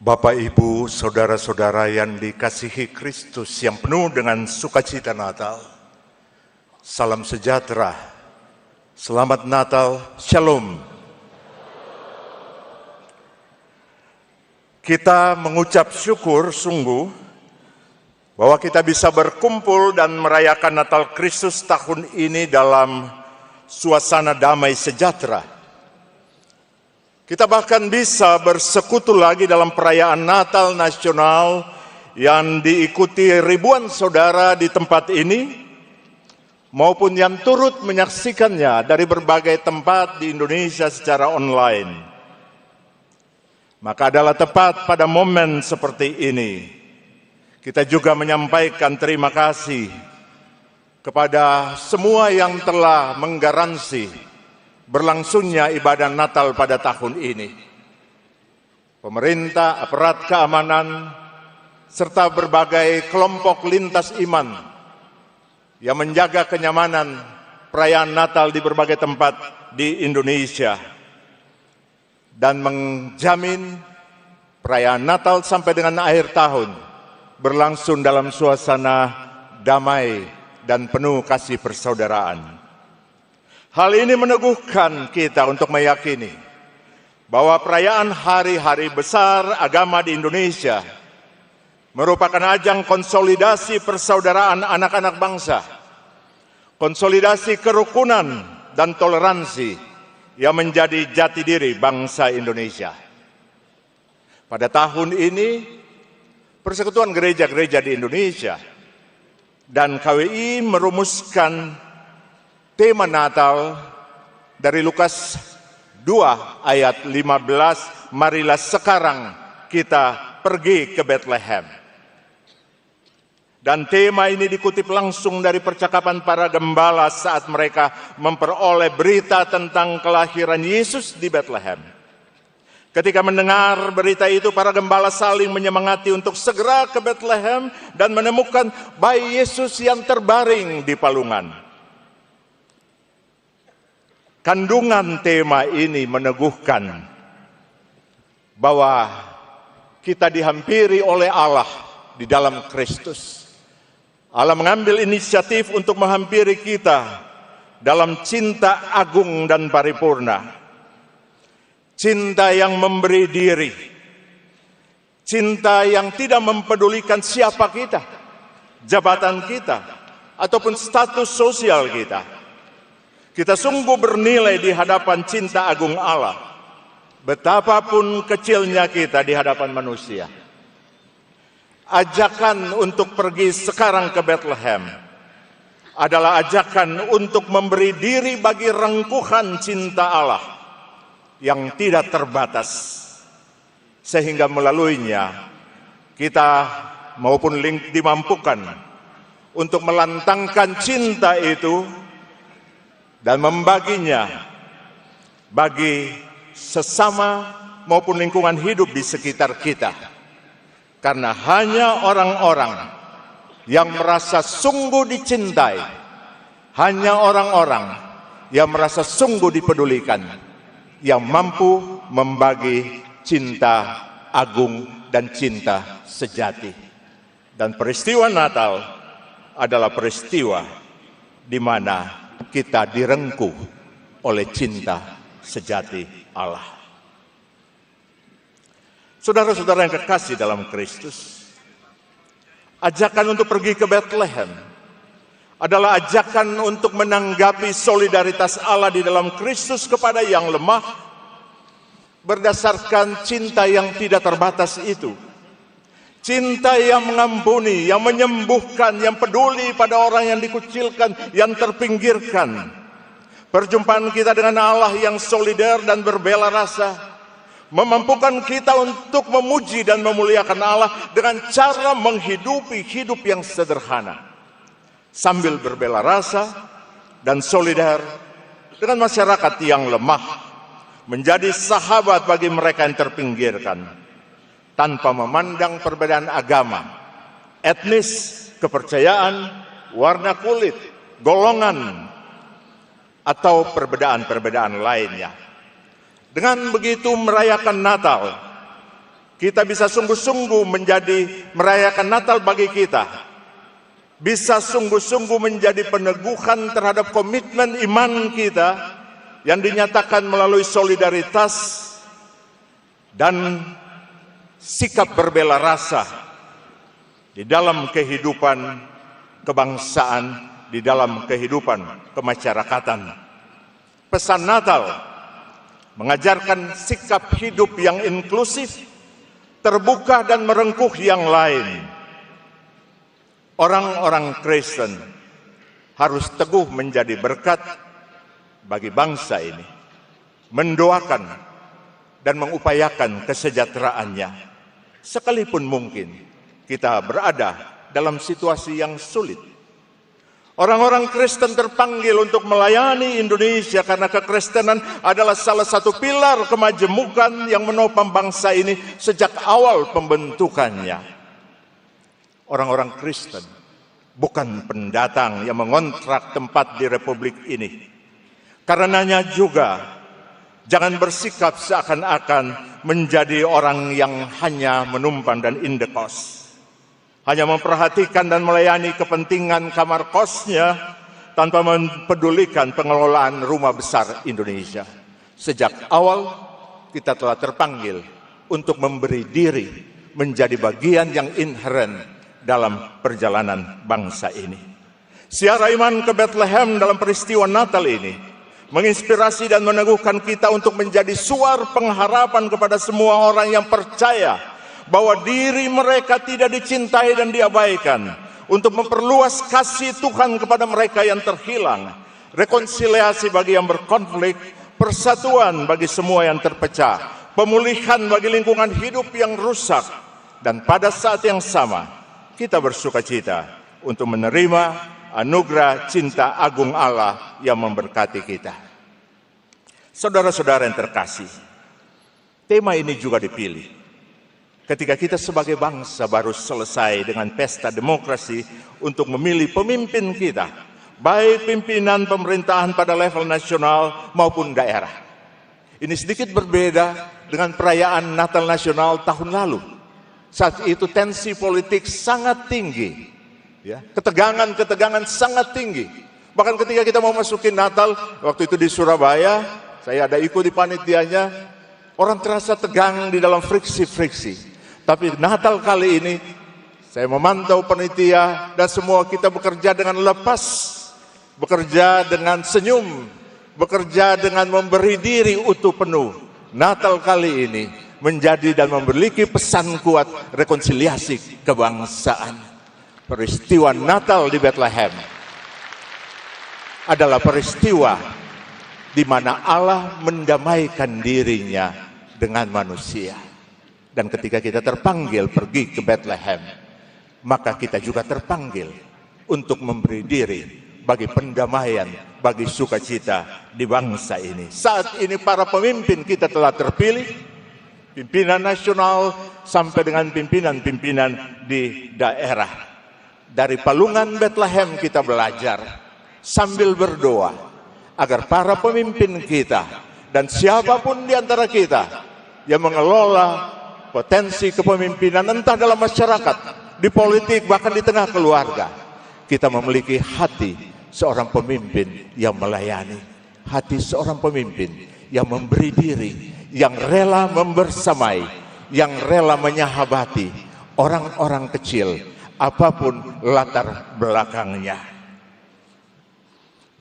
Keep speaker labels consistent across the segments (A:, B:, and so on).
A: Bapak, Ibu, saudara-saudara yang dikasihi Kristus yang penuh dengan sukacita Natal, salam sejahtera, selamat Natal, Shalom. Kita mengucap syukur sungguh bahwa kita bisa berkumpul dan merayakan Natal Kristus tahun ini dalam suasana damai sejahtera. Kita bahkan bisa bersekutu lagi dalam perayaan Natal nasional yang diikuti ribuan saudara di tempat ini, maupun yang turut menyaksikannya dari berbagai tempat di Indonesia secara online. Maka adalah tepat pada momen seperti ini, kita juga menyampaikan terima kasih kepada semua yang telah menggaransi berlangsungnya ibadah Natal pada tahun ini. Pemerintah, aparat keamanan, serta berbagai kelompok lintas iman yang menjaga kenyamanan perayaan Natal di berbagai tempat di Indonesia dan menjamin perayaan Natal sampai dengan akhir tahun berlangsung dalam suasana damai dan penuh kasih persaudaraan. Hal ini meneguhkan kita untuk meyakini bahwa perayaan hari-hari besar agama di Indonesia merupakan ajang konsolidasi persaudaraan anak-anak bangsa, konsolidasi kerukunan dan toleransi yang menjadi jati diri bangsa Indonesia. Pada tahun ini, Persekutuan Gereja-Gereja di Indonesia dan KWI merumuskan tema Natal dari Lukas 2 ayat 15, marilah sekarang kita pergi ke Bethlehem. Dan tema ini dikutip langsung dari percakapan para gembala saat mereka memperoleh berita tentang kelahiran Yesus di Bethlehem. Ketika mendengar berita itu, para gembala saling menyemangati untuk segera ke Bethlehem dan menemukan bayi Yesus yang terbaring di palungan. Kandungan tema ini meneguhkan bahwa kita dihampiri oleh Allah di dalam Kristus. Allah mengambil inisiatif untuk menghampiri kita dalam cinta agung dan paripurna. Cinta yang memberi diri. Cinta yang tidak mempedulikan siapa kita, jabatan kita, ataupun status sosial kita. Kita sungguh bernilai di hadapan cinta agung Allah, betapapun kecilnya kita di hadapan manusia. Ajakan untuk pergi sekarang ke Bethlehem adalah ajakan untuk memberi diri bagi rengkuhan cinta Allah yang tidak terbatas, sehingga melaluinya kita maupun dimampukan untuk melantangkan cinta itu dan membaginya bagi sesama maupun lingkungan hidup di sekitar kita. Karena hanya orang-orang yang merasa sungguh dicintai, hanya orang-orang yang merasa sungguh dipedulikan, yang mampu membagi cinta agung dan cinta sejati. Dan peristiwa Natal adalah peristiwa di mana kita direngkuh oleh cinta sejati Allah. Saudara-saudara yang kekasih dalam Kristus, ajakan untuk pergi ke Bethlehem adalah ajakan untuk menanggapi solidaritas Allah di dalam Kristus kepada yang lemah berdasarkan cinta yang tidak terbatas itu. Cinta yang mengampuni, yang menyembuhkan, yang peduli pada orang yang dikucilkan, yang terpinggirkan. Perjumpaan kita dengan Allah yang solider dan berbela rasa memampukan kita untuk memuji dan memuliakan Allah dengan cara menghidupi hidup yang sederhana, sambil berbela rasa dan solider dengan masyarakat yang lemah, menjadi sahabat bagi mereka yang terpinggirkan, tanpa memandang perbedaan agama, etnis, kepercayaan, warna kulit, golongan, atau perbedaan-perbedaan lainnya. Dengan begitu merayakan Natal, kita bisa sungguh-sungguh merayakan Natal bagi kita, bisa sungguh-sungguh menjadi peneguhan terhadap komitmen iman kita yang dinyatakan melalui solidaritas dan sikap berbela rasa di dalam kehidupan kebangsaan, di dalam kehidupan kemasyarakatan. Pesan Natal mengajarkan sikap hidup yang inklusif, terbuka dan merengkuh yang lain. Orang-orang Kristen harus teguh menjadi berkat bagi bangsa ini, mendoakan dan mengupayakan kesejahteraannya, sekalipun mungkin kita berada dalam situasi yang sulit. Orang-orang Kristen terpanggil untuk melayani Indonesia karena kekristenan adalah salah satu pilar kemajemukan yang menopang bangsa ini sejak awal pembentukannya. Orang-orang Kristen bukan pendatang yang mengontrak tempat di republik ini. Karenanya juga jangan bersikap seakan-akan menjadi orang yang hanya menumpang dan indekos, hanya memperhatikan dan melayani kepentingan kamar kosnya tanpa mempedulikan pengelolaan rumah besar Indonesia. Sejak awal kita telah terpanggil untuk memberi diri menjadi bagian yang inheren dalam perjalanan bangsa ini. Siara iman ke Bethlehem dalam peristiwa Natal ini menginspirasi dan meneguhkan kita untuk menjadi suar pengharapan kepada semua orang yang percaya bahwa diri mereka tidak dicintai dan diabaikan, untuk memperluas kasih Tuhan kepada mereka yang terhilang, rekonsiliasi bagi yang berkonflik, persatuan bagi semua yang terpecah, pemulihan bagi lingkungan hidup yang rusak, dan pada saat yang sama kita bersukacita untuk menerima anugerah cinta agung Allah yang memberkati kita. Saudara-saudara yang terkasih, tema ini juga dipilih ketika kita sebagai bangsa baru selesai dengan pesta demokrasi untuk memilih pemimpin kita, baik pimpinan pemerintahan pada level nasional maupun daerah. Ini sedikit berbeda dengan perayaan Natal nasional tahun lalu. Saat itu tensi politik sangat tinggi, ya, ketegangan sangat tinggi. Bahkan ketika kita mau masukin Natal, waktu itu di Surabaya, saya ada ikut di panitianya, orang terasa tegang di dalam friksi-friksi. Tapi Natal kali ini, saya memantau panitia dan semua kita bekerja dengan lepas, bekerja dengan senyum, bekerja dengan memberi diri utuh penuh. Natal kali ini menjadi dan memiliki pesan kuat rekonsiliasi kebangsaan. Peristiwa Natal di Bethlehem adalah peristiwa di mana Allah mendamaikan dirinya dengan manusia. Dan ketika kita terpanggil pergi ke Bethlehem, maka kita juga terpanggil untuk memberi diri bagi pendamaian, bagi sukacita di bangsa ini. Saat ini para pemimpin kita telah terpilih, pimpinan nasional sampai dengan pimpinan-pimpinan di daerah. Dari palungan Bethlehem kita belajar sambil berdoa agar para pemimpin kita dan siapapun di antara kita yang mengelola potensi kepemimpinan entah dalam masyarakat, di politik, bahkan di tengah keluarga, kita memiliki hati seorang pemimpin yang melayani, hati seorang pemimpin yang memberi diri, yang rela membersamai, yang rela menyahabati orang-orang kecil apapun latar belakangnya.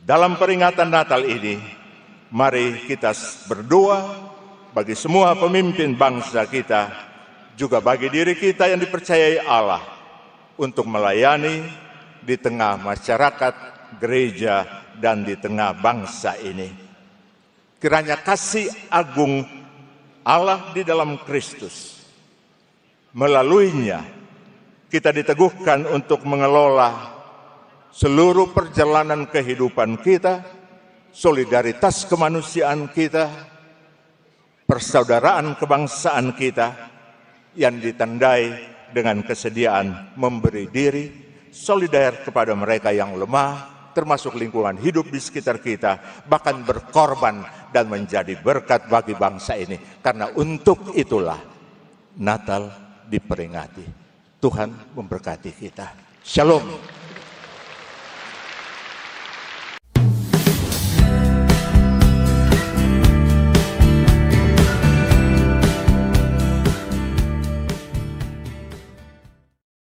A: Dalam peringatan Natal ini, mari kita berdoa bagi semua pemimpin bangsa kita, juga bagi diri kita yang dipercayai Allah untuk melayani di tengah masyarakat, gereja, dan di tengah bangsa ini. Kiranya kasih agung Allah di dalam Kristus, melaluinya kita diteguhkan untuk mengelola seluruh perjalanan kehidupan kita, solidaritas kemanusiaan kita, persaudaraan kebangsaan kita yang ditandai dengan kesediaan memberi diri, solidar kepada mereka yang lemah, termasuk lingkungan hidup di sekitar kita, bahkan berkorban dan menjadi berkat bagi bangsa ini. Karena untuk itulah Natal diperingati. Tuhan memberkati kita. Shalom.